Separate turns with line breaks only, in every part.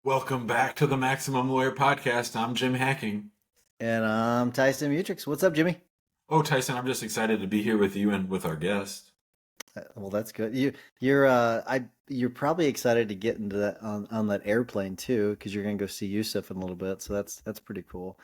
Welcome back to the Maximum Lawyer Podcast. I'm Jim Hacking.
And I'm Tyson Mutrix. What's up, Jimmy?
Oh, Tyson, I'm just excited to be here with you and with our guest.
Well, that's good. You're probably excited to get into that on that airplane too, because you're gonna go see Yusuf in a little bit. So that's pretty cool.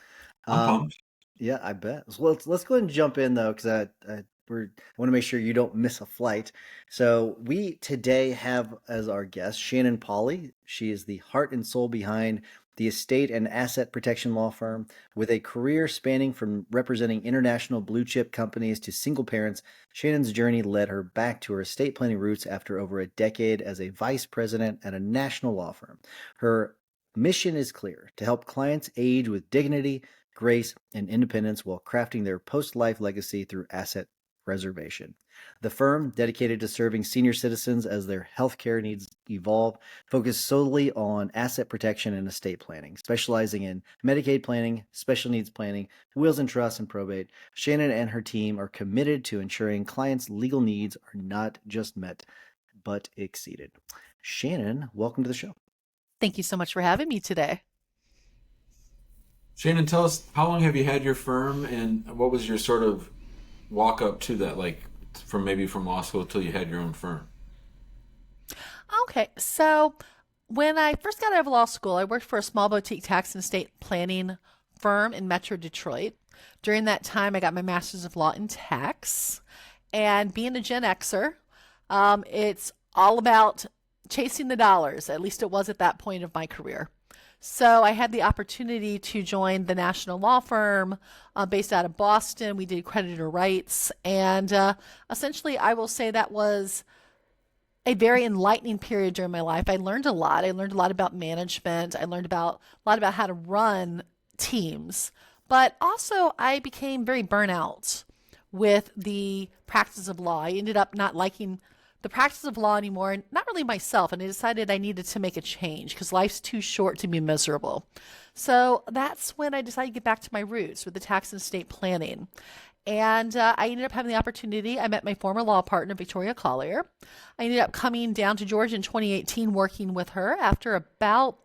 I'm
Um,
pumped.
yeah, I bet. So let's go ahead and jump in though, because I want to make sure you don't miss a flight. So we today have as our guest Shannon Pawley. She is the heart and soul behind the estate and asset protection law firm with a career spanning from representing international blue chip companies to single parents. Shannon's journey led her back to her estate planning roots after over a decade as a vice president at a national law firm. Her mission is clear: to help clients age with dignity, grace, and independence while crafting their post life legacy through asset preservation. The firm, dedicated to serving senior citizens as their healthcare needs evolve, focused solely on asset protection and estate planning, specializing in Medicaid planning, special needs planning, wills and trusts, and probate. Shannon and her team are committed to ensuring clients' legal needs are not just met, but exceeded. Shannon, welcome to the show.
Thank you so much for having me today.
Shannon, tell us, how long have you had your firm and what was your sort of walk up to that, like from law school till you had your own firm?
Okay, so when I first got out of law school, I worked for a small boutique tax and estate planning firm in Metro Detroit. During that time, I got my master's of law in tax. And being a Gen Xer, it's all about chasing the dollars. At least it was at that point of my career. So I had the opportunity to join the national law firm based out of Boston. We did creditor rights. And essentially, I will say that was a very enlightening period during my life. I learned a lot. I learned a lot about management. I learned about a lot about how to run teams. But also, I became very burnout with the practice of law. I ended up not liking the practice of law anymore, and not really myself. And I decided I needed to make a change because life's too short to be miserable. So that's when I decided to get back to my roots with the tax and estate planning. And I ended up having the opportunity. I met my former law partner, Victoria Collier. I ended up coming down to Georgia in 2018, working with her. After about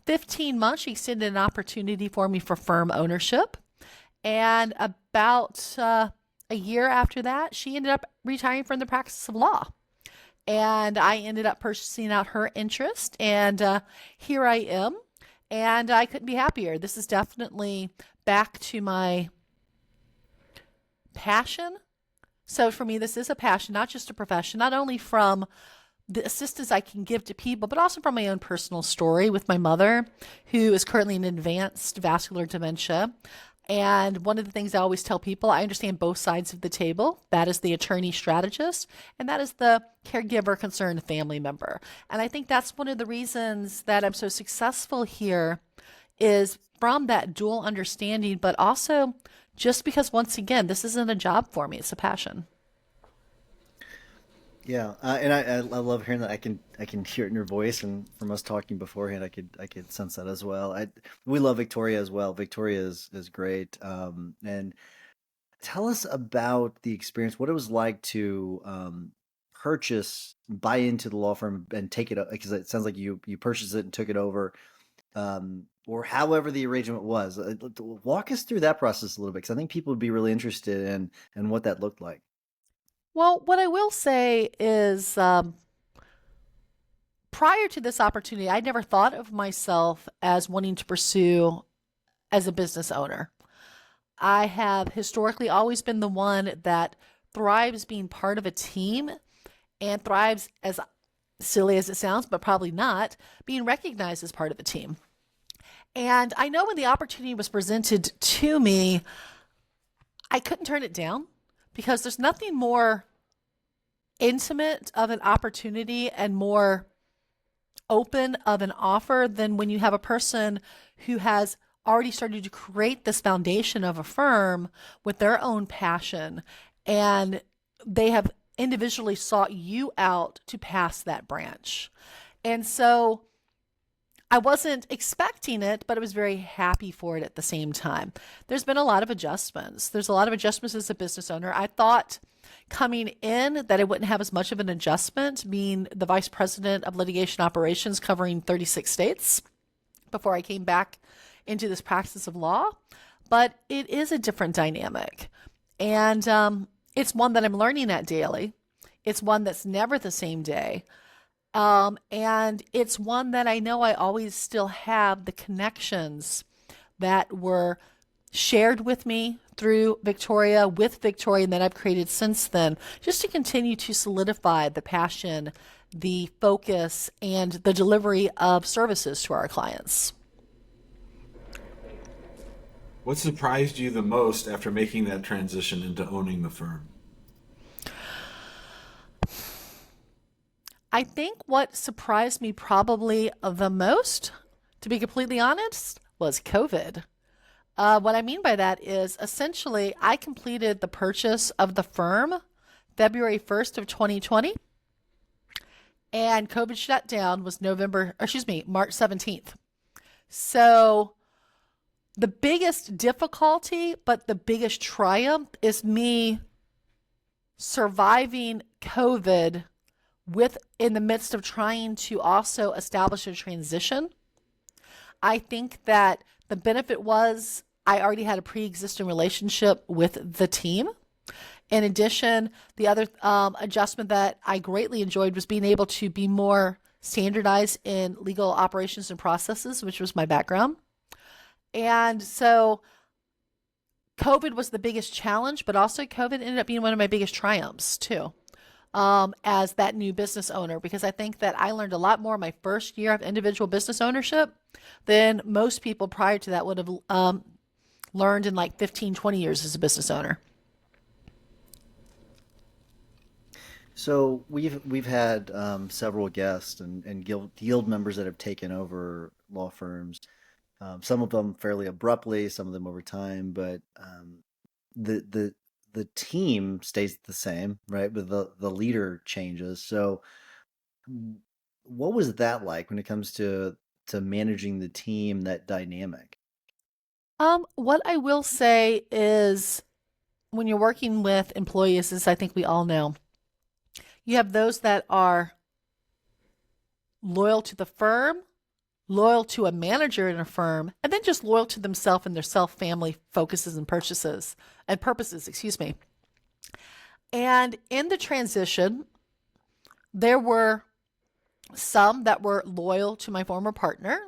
15 months, she extended an opportunity for me for firm ownership. And about a year after that, she ended up retiring from the practice of law. And I ended up purchasing out her interest. And here I am. And I couldn't be happier. This is definitely back to my passion. So for me, this is a passion, not just a profession, not only from the assistance I can give to people, but also from my own personal story with my mother, who is currently in advanced vascular dementia. And one of the things I always tell people, I understand both sides of the table. That is the attorney strategist, and that is the caregiver concerned family member. And I think that's one of the reasons that I'm so successful here is from that dual understanding, but also just because, once again, this isn't a job for me, it's a passion.
Yeah, and I love hearing that. I can hear it in your voice, and from us talking beforehand, I could sense that as well. We love Victoria as well. Victoria is great. And tell us about the experience, what it was like to buy into the law firm and take it up, because it sounds like you purchased it and took it over, or however the arrangement was. Walk us through that process a little bit, because I think people would be really interested in what that looked like.
Well, what I will say is prior to this opportunity, I never thought of myself as wanting to pursue as a business owner. I have historically always been the one that thrives being part of a team and thrives, as silly as it sounds, but probably not, being recognized as part of a team. And I know when the opportunity was presented to me, I couldn't turn it down because there's nothing more intimate of an opportunity and more open of an offer than when you have a person who has already started to create this foundation of a firm with their own passion, and they have individually sought you out to pass that branch. And so I wasn't expecting it, but I was very happy for it at the same time. There's been a lot of adjustments. There's a lot of adjustments as a business owner. I thought coming in that I wouldn't have as much of an adjustment, being the vice president of litigation operations covering 36 states. before I came back into this practice of law. But it is a different dynamic. And it's one that I'm learning at daily. It's one that's never the same day. And it's one that I know I always still have the connections that were shared with me through Victoria, with Victoria, and that I've created since then, just to continue to solidify the passion, the focus, and the delivery of services to our clients.
What surprised you the most after making that transition into owning the firm?
I think what surprised me probably the most, to be completely honest, was COVID. What I mean by that is essentially I completed the purchase of the firm February 1st of 2020, and COVID shutdown was March 17th. So the biggest difficulty, but the biggest triumph is me surviving COVID in the midst of trying to also establish a transition. I think that the benefit was I already had a pre-existing relationship with the team. In addition, the other adjustment that I greatly enjoyed was being able to be more standardized in legal operations and processes, which was my background. And so COVID was the biggest challenge, but also COVID ended up being one of my biggest triumphs too, as that new business owner, because I think that I learned a lot more my first year of individual business ownership than most people prior to that would have learned in like 15, 20 years as a business owner.
So we've had several guests and guild members that have taken over law firms. Some of them fairly abruptly, some of them over time, but the team stays the same, right? But the leader changes. So what was that like when it comes to managing the team, that dynamic?
What I will say is when you're working with employees, as I think we all know, you have those that are loyal to the firm, loyal to a manager in a firm, and then just loyal to themselves and their self-family focuses and purposes, And in the transition, there were some that were loyal to my former partner.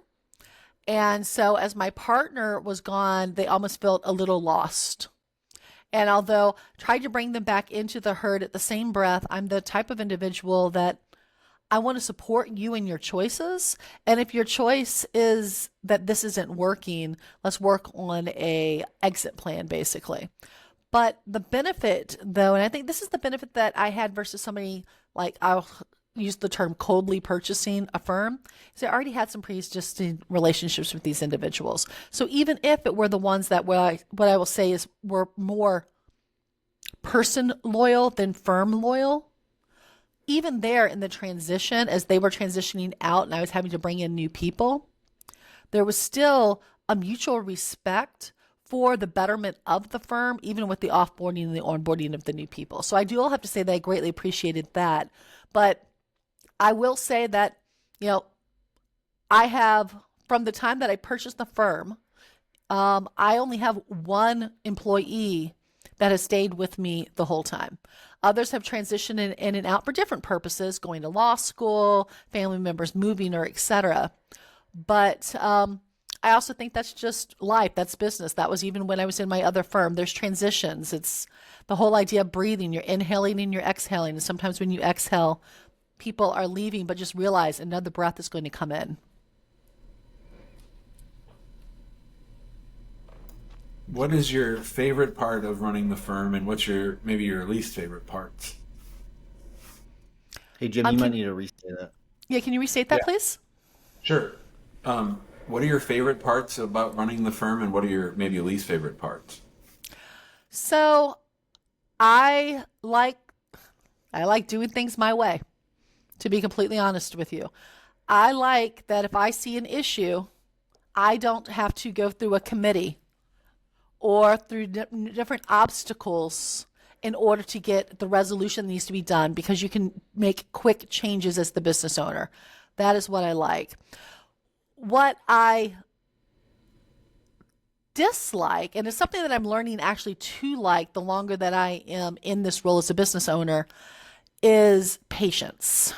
And so as my partner was gone, they almost felt a little lost. And although I tried to bring them back into the herd at the same breath, I'm the type of individual that I want to support you in your choices. And if your choice is that this isn't working, let's work on a exit plan, basically. But the benefit, though, and I think this is the benefit that I had versus somebody like I'll use the term coldly purchasing a firm, is I already had some pre-existing relationships with these individuals. So even if it were the ones that what I will say is were more person loyal than firm loyal, even there in the transition, as they were transitioning out and I was having to bring in new people, there was still a mutual respect for the betterment of the firm, even with the offboarding and the onboarding of the new people. So I do all have to say that I greatly appreciated that. But I will say that, I have, from the time that I purchased the firm, I only have one employee that has stayed with me the whole time. Others have transitioned in and out for different purposes, going to law school, family members moving, or etc. But I also think that's just life. That's business. That was even when I was in my other firm. There's transitions. It's the whole idea of breathing. You're inhaling and you're exhaling. And sometimes when you exhale, people are leaving, but just realize another breath is going to come in.
What is your favorite part of running the firm, and what's maybe your least favorite parts?
Hey, Jim, you might need to restate that.
Yeah, can you restate that, please?
Sure. What are your favorite parts about running the firm, and what are your maybe least favorite parts?
So I like doing things my way, to be completely honest with you. I like that if I see an issue, I don't have to go through a committee or through different obstacles in order to get the resolution that needs to be done, because you can make quick changes as the business owner. That is what I like. what I dislike, and it's something that I'm learning actually to like the longer that I am in this role as a business owner, is patience.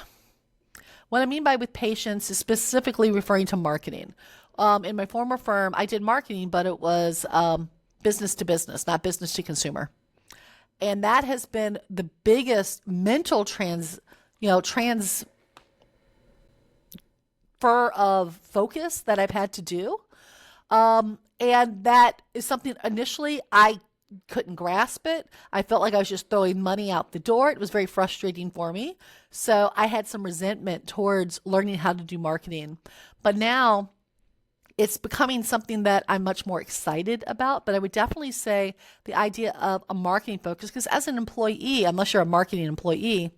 What I mean by with patience is specifically referring to marketing. In my former firm, I did marketing, but it was business to business, not business to consumer. And that has been the biggest mental transfer of focus that I've had to do. And that is something initially I couldn't grasp it. I felt like I was just throwing money out the door. It was very frustrating for me. So I had some resentment towards learning how to do marketing. But now it's becoming something that I'm much more excited about. But I would definitely say the idea of a marketing focus, because as an employee, unless you're a marketing employee,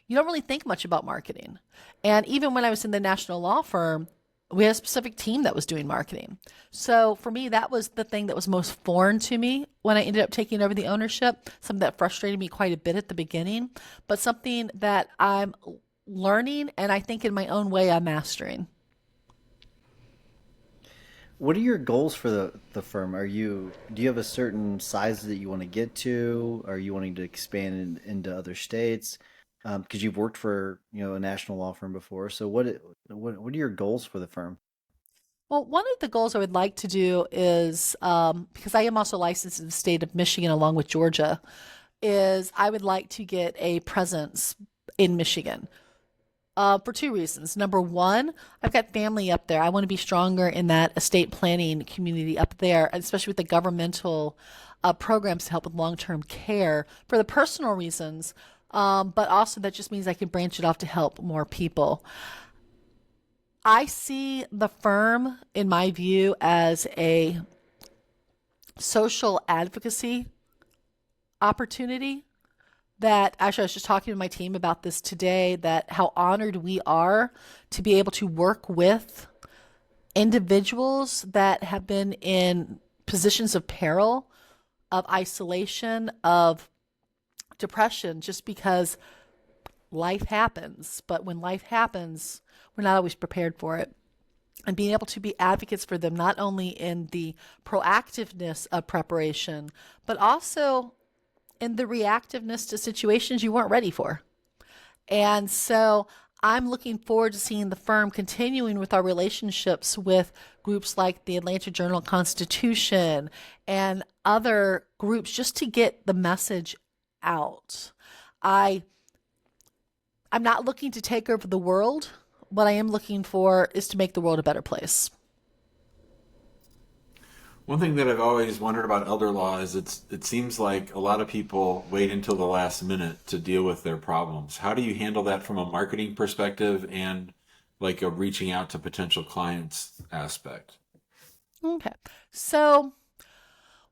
you don't really think much about marketing. And even when I was in the national law firm, we had a specific team that was doing marketing. So for me, that was the thing that was most foreign to me when I ended up taking over the ownership, something that frustrated me quite a bit at the beginning, but something that I'm learning and I think in my own way I'm mastering.
What are your goals for the firm? Do you have a certain size that you want to get to? Are you wanting to expand into other states? Because you've worked for, a national law firm before. So what are your goals for the firm?
Well, one of the goals I would like to do is, because I am also licensed in the state of Michigan along with Georgia, is I would like to get a presence in Michigan. For two reasons. Number one, I've got family up there. I want to be stronger in that estate planning community up there, especially with the governmental programs to help with long term care for the personal reasons. But also, that just means I can branch it off to help more people. I see the firm, in my view, as a social advocacy opportunity that actually I was just talking to my team about this today, that how honored we are to be able to work with individuals that have been in positions of peril, of isolation, of depression, just because life happens. But when life happens, we're not always prepared for it. And being able to be advocates for them, not only in the proactiveness of preparation, but also in the reactiveness to situations you weren't ready for. And so I'm looking forward to seeing the firm continuing with our relationships with groups like the Atlanta Journal Constitution and other groups just to get the message out. I I'm not looking to take over the world. What I am looking for is to make the world a better place.
One thing that I've always wondered about elder law is it seems like a lot of people wait until the last minute to deal with their problems. How do you handle that from a marketing perspective and like a reaching out to potential clients aspect?
Okay. So,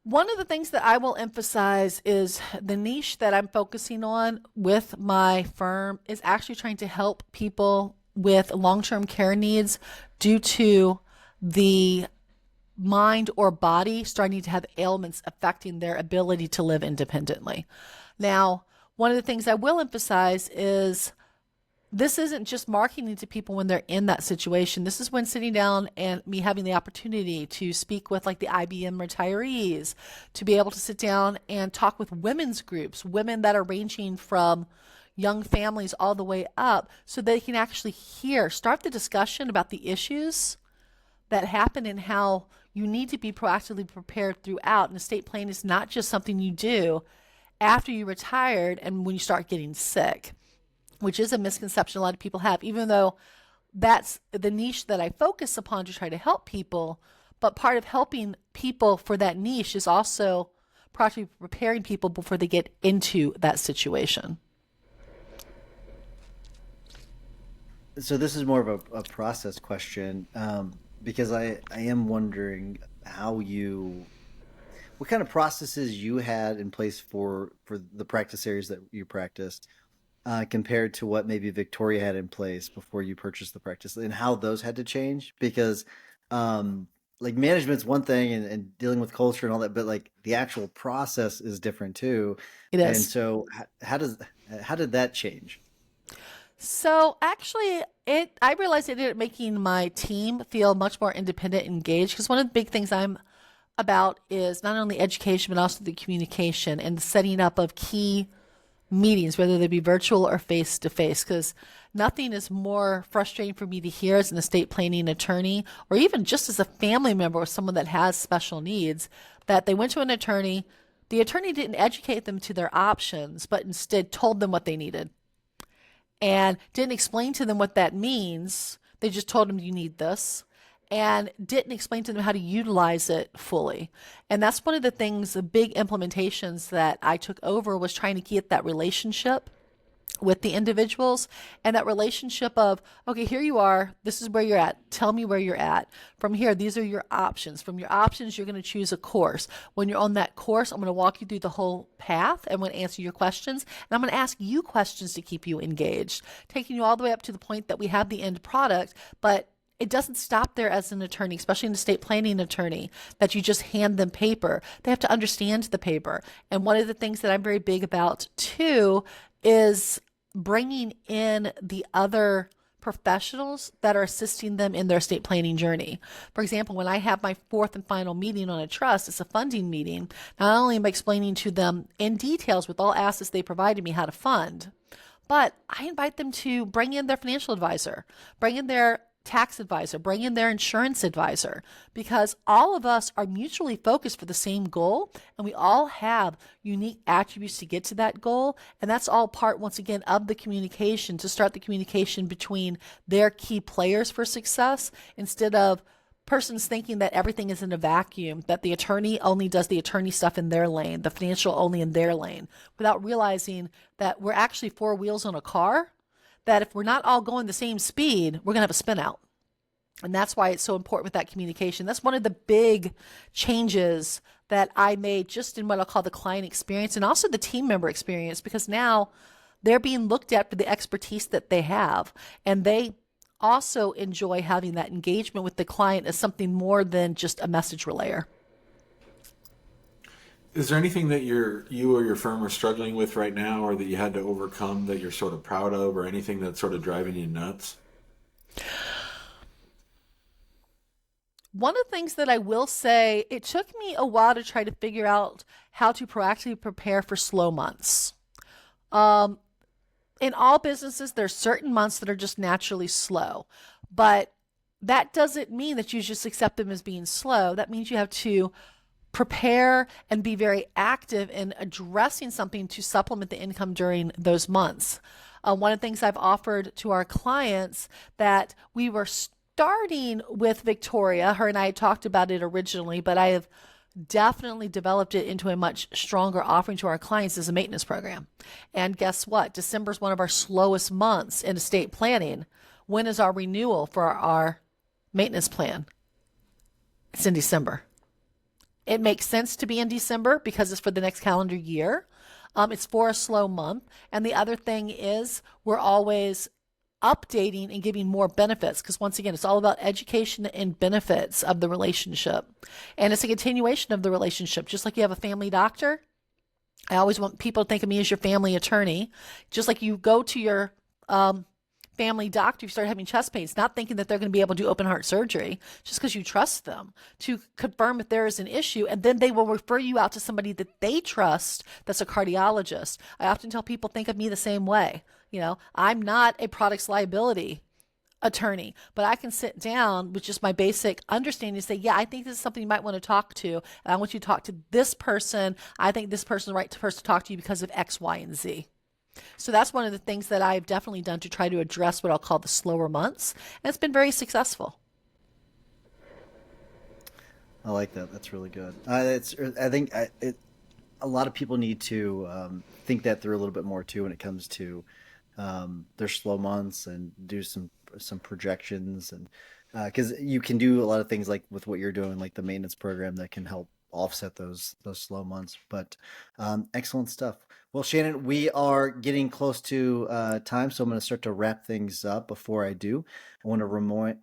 one of the things that I will emphasize is the niche that I'm focusing on with my firm is actually trying to help people with long term care needs due to the mind or body starting to have ailments affecting their ability to live independently. Now, one of the things I will emphasize is this isn't just marketing to people when they're in that situation. This is when sitting down and me having the opportunity to speak with like the IBM retirees, to be able to sit down and talk with women's groups, women that are ranging from young families all the way up, so they can actually start the discussion about the issues that happen and how you need to be proactively prepared throughout. And estate planning is not just something you do after you retired and when you start getting sick, which is a misconception a lot of people have, even though that's the niche that I focus upon to try to help people. But part of helping people for that niche is also properly preparing people before they get into that situation.
So this is more of a process question, because I am wondering what kind of processes you had in place for the practice areas that you practiced, compared to what maybe Victoria had in place before you purchased the practice, and how those had to change. Because like management's one thing, and dealing with culture and all that, but like the actual process is different too.
It
And
is.
so how did that change?
So actually, I realized it ended up making my team feel much more independent and engaged because one of the big things I'm about is not only education but also the communication and the setting up of key meetings, whether they be virtual or face to face, because nothing is more frustrating for me to hear as an estate planning attorney or even just as a family member or someone that has special needs that they went to an attorney. The attorney didn't educate them to their options, but instead told them what they needed and didn't explain to them what that means. They just told them you need this and didn't explain to them how to utilize it fully. And that's one of the things, the big implementations that I took over was trying to get that relationship with the individuals and that relationship of, okay, here you are, this is where you're at, tell me where you're at. From here, these are your options. From your options, you're going to choose a course. When you're on that course, I'm going to walk you through the whole path. I'm going to answer your questions and I'm going to ask you questions to keep you engaged, taking you all the way up to the point that we have the end product. But it doesn't stop there as an attorney, especially an estate planning attorney, that you just hand them paper. They have to understand the paper. And one of the things that I'm very big about too is bringing in the other professionals that are assisting them in their estate planning journey. For example, when I have my fourth and final meeting on a trust, it's a funding meeting. Not only am I explaining to them in details with all assets they provided me how to fund, but I invite them to bring in their financial advisor, bring in their tax advisor, bring in their insurance advisor, because all of us are mutually focused for the same goal and we all have unique attributes to get to that goal. And that's all part, once again, of the communication to start the communication between their key players for success instead of persons thinking that everything is in a vacuum, that the attorney only does the attorney stuff in their lane, the financial only in their lane, without realizing that we're actually four wheels on a car, that if we're not all going the same speed, we're going to have a spin out. And that's why it's so important with that communication. That's one of the big changes that I made just in what I'll call the client experience and also the team member experience, because now they're being looked at for the expertise that they have. And they also enjoy having that engagement with the client as something more than just a message relayer.
Is there anything that you or your firm are struggling with right now, or that you had to overcome that you're sort of proud of, or anything that's sort of driving you nuts?
One of the things that I will say, it took me a while to try to figure out how to proactively prepare for slow months. Um, in all businesses, there's certain months that are just naturally slow, but that doesn't mean that you just accept them as being slow. That means you have to prepare and be very active in addressing something to supplement the income during those months. One of the things I've offered to our clients that we were starting with Victoria, her and I had talked about it originally, but I have definitely developed it into a much stronger offering to our clients as a maintenance program. And guess what? December is one of our slowest months in estate planning. When is our renewal for our maintenance plan? It's in December. It makes sense to be in December because it's for the next calendar year. It's for a slow month. And the other thing is we're always updating and giving more benefits because once again, it's all about education and benefits of the relationship. And it's a continuation of the relationship. Just like you have a family doctor, I always want people to think of me as your family attorney. Just like you go to your family doctor, you start having chest pains, not thinking that they're going to be able to do open heart surgery, just because you trust them to confirm if there is an issue. And then they will refer you out to somebody that they trust that's a cardiologist. I often tell people, think of me the same way. You know, I'm not a products liability attorney, but I can sit down with just my basic understanding and say, yeah, I think this is something you might want to talk to. And I want you to talk to this person. I think this person is the right person to talk to you because of X, Y, and Z. So that's one of the things that I've definitely done to try to address what I'll call the slower months. And it's been very successful.
I like that. That's really good. I think a lot of people need to think that through a little bit more too when it comes to their slow months and do some projections and because you can do a lot of things like with what you're doing, like the maintenance program that can help offset those slow months. But excellent stuff. Well, Shannon, we are getting close to time, so I'm going to start to wrap things up. Before I do, I want to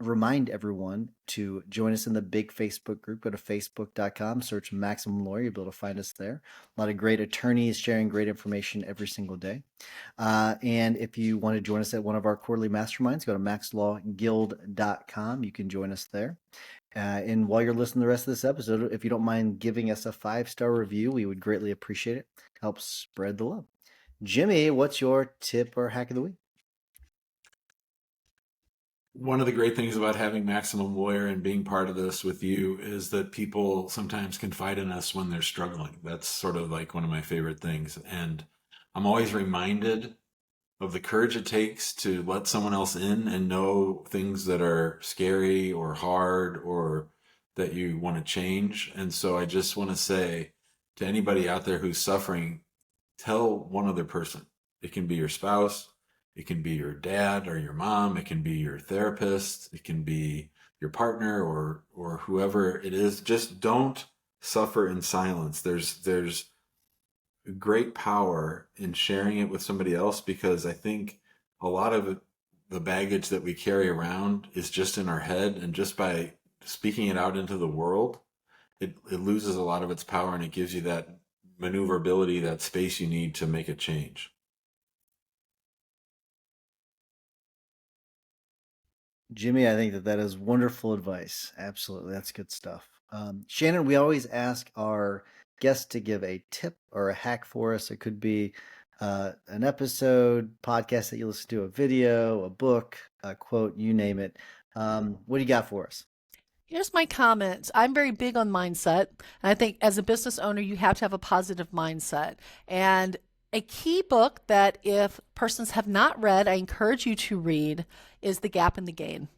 remind everyone to join us in the big Facebook group. Go to facebook.com, search Maximum Lawyer. You'll be able to find us there. A lot of great attorneys sharing great information every single day. And if you want to join us at one of our quarterly masterminds, go to maxlawguild.com. You can join us there. And while you're listening to the rest of this episode, if you don't mind giving us a 5-star review, we would greatly appreciate it. Helps spread the love. Jimmy, what's your tip or hack of the week?
One of the great things about having Maximum Lawyer and being part of this with you is that people sometimes confide in us when they're struggling. That's sort of like one of my favorite things. And I'm always reminded of the courage it takes to let someone else in and know things that are scary or hard or that you want to change. And so I just want to say to anybody out there who's suffering, tell one other person. It can be your spouse, it can be your dad or your mom, it can be your therapist, it can be your partner or whoever it is. Just don't suffer in silence. There's great power in sharing it with somebody else, because I think a lot of the baggage that we carry around is just in our head, and just by speaking it out into the world, it loses a lot of its power, and it gives you that maneuverability, that space you need to make a change.
Jimmy, I think that is wonderful advice. Absolutely. That's good stuff. Shannon, we always ask our guests to give a tip or a hack for us. It could be an episode, podcast that you listen to, a video, a book, a quote, you name it. What do you got for us?
Here's my comment. I'm very big on mindset. And I think as a business owner, you have to have a positive mindset. And a key book that if persons have not read, I encourage you to read is The Gap and the Gain.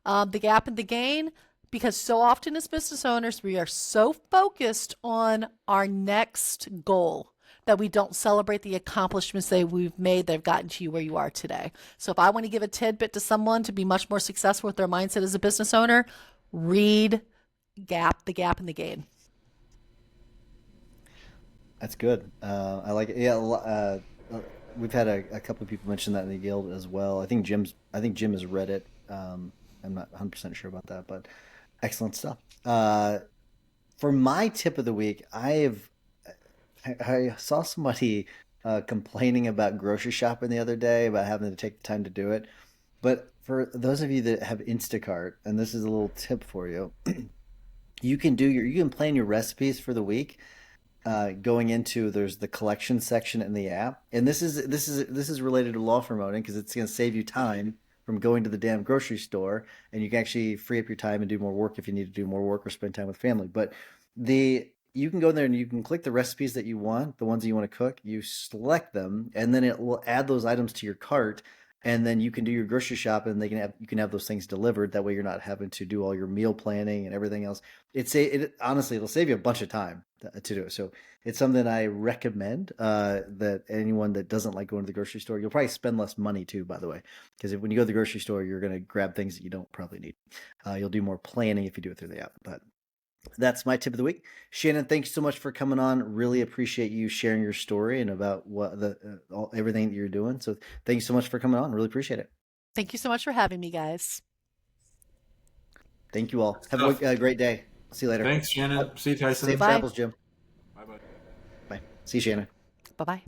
The Gap and the Gain, because so often as business owners, we are so focused on our next goal that we don't celebrate the accomplishments that we've made that have gotten to you where you are today. So if I want to give a tidbit to someone to be much more successful with their mindset as a business owner, read The Gap and the Gain.
That's good. I like it. Yeah, we've had a couple of people mention that in the guild as well. I think Jim has read it. I'm not 100% sure about that, but excellent stuff. For my tip of the week, I saw somebody complaining about grocery shopping the other day about having to take the time to do it. But for those of you that have Instacart, and this is a little tip for you, you can plan your recipes for the week going into there's the collection section in the app, and this is related to law firm owning because it's going to save you time from going to the damn grocery store, and you can actually free up your time and do more work if you need to do more work or spend time with family. But the you can go in there and you can click the recipes that you want, the ones that you want to cook. You select them, and then it will add those items to your cart, and then you can do your grocery shop, and you can have those things delivered. That way, you're not having to do all your meal planning and everything else. Honestly, it'll save you a bunch of time to do it. So it's something I recommend that anyone that doesn't like going to the grocery store, you'll probably spend less money too, by the way, because when you go to the grocery store, you're going to grab things that you don't probably need. You'll do more planning if you do it through the app. But that's my tip of the week. Shannon, thanks so much for coming on. Really appreciate you sharing your story and about what everything that you're doing. So thank you so much for coming on. Really appreciate it.
Thank you so much for having me, guys.
Thank you all. Have
Stuff.
a great day. See you later.
Thanks, Shannon. See you, Tyson.
Safe
Bye.
travels, Jim.
Bye bye.
Bye. See you, Shannon.
Bye bye.